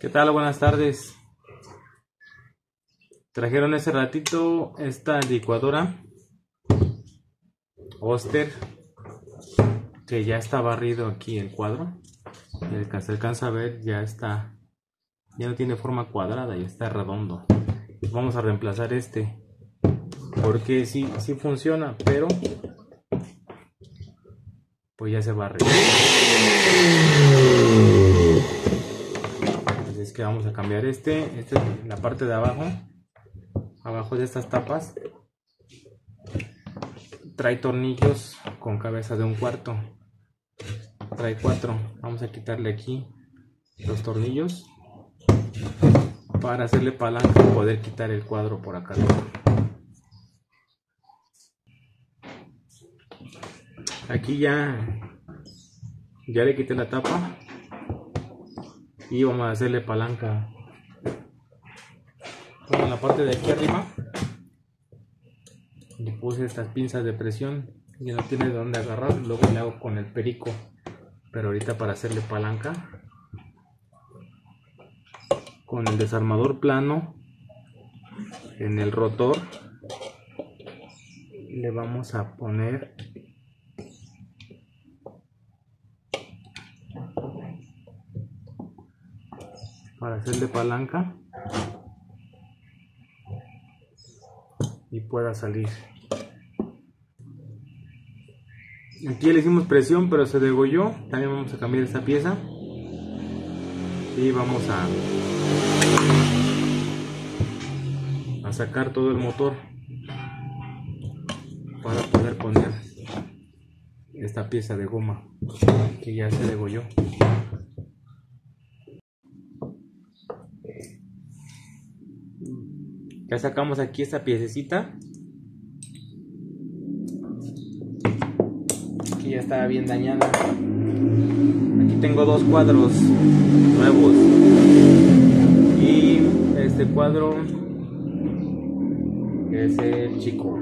¿Qué tal? Buenas tardes. Trajeron ese ratito esta licuadora Oster, que ya está barrido aquí el cuadro. Se alcanza a ver, ya no tiene forma cuadrada, ya está redondo. Vamos a reemplazar este, porque sí funciona, pero pues ya se barre. Así es que vamos a cambiar este es la parte de abajo de estas tapas. Trae tornillos con cabeza de 1/4. Trae 4. Vamos a quitarle aquí los tornillos para hacerle palanca y poder quitar el cuadro por acá. Aquí ya le quité la tapa y vamos a hacerle palanca. Bueno, en la parte de aquí arriba le puse estas pinzas de presión y no tiene de dónde agarrar, luego le hago con el perico, pero ahorita para hacerle palanca con el desarmador plano en el rotor le vamos a poner para hacerle palanca y pueda salir. Aquí le hicimos presión pero se degolló. También vamos a cambiar esta pieza y vamos a sacar todo el motor para poder poner esta pieza de goma que ya se degolló. Ya sacamos aquí esta piececita que ya está bien dañada. Aquí tengo 2 cuadros nuevos y este cuadro es el chico,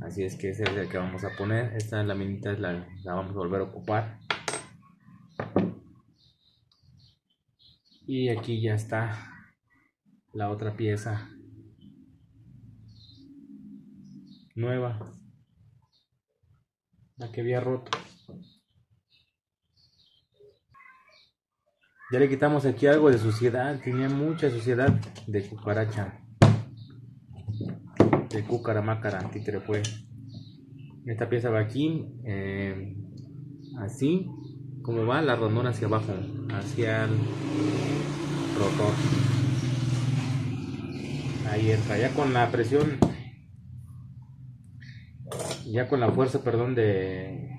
así es que ese es el que vamos a poner. Esta laminita la vamos a volver a ocupar y aquí ya está la otra pieza nueva, la que había roto. Ya le quitamos aquí algo de suciedad, tenía mucha suciedad de cucaracha, de cucaramácara, títere fue. Esta pieza va aquí, así como va la ranura hacia abajo, hacia el rotor. Ahí está, ya con la presión, ya con la fuerza, perdón, de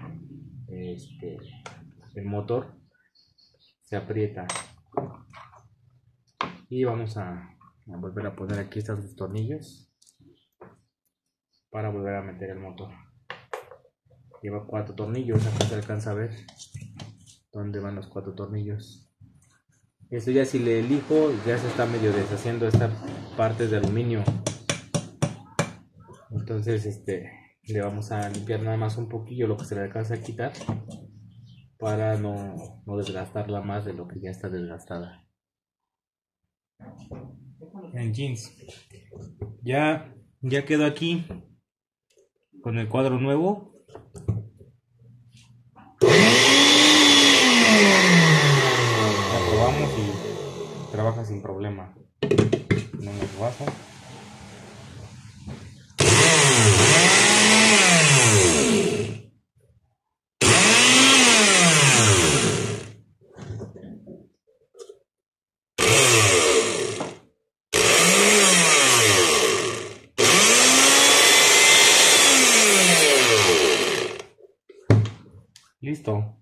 el motor se aprieta. Y vamos a volver a poner aquí estos tornillos para volver a meter el motor. Lleva 4 tornillos, acá se alcanza a ver dónde van los 4 tornillos. Esto ya, si le elijo, ya se está medio deshaciendo esta parte de aluminio, entonces le vamos a limpiar nada más un poquillo lo que se le alcanza a quitar para no desgastarla más de lo que ya está desgastada. En jeans ya quedó aquí con el cuadro nuevo. La probamos y trabaja sin problema. Ponemos el vaso. Listo.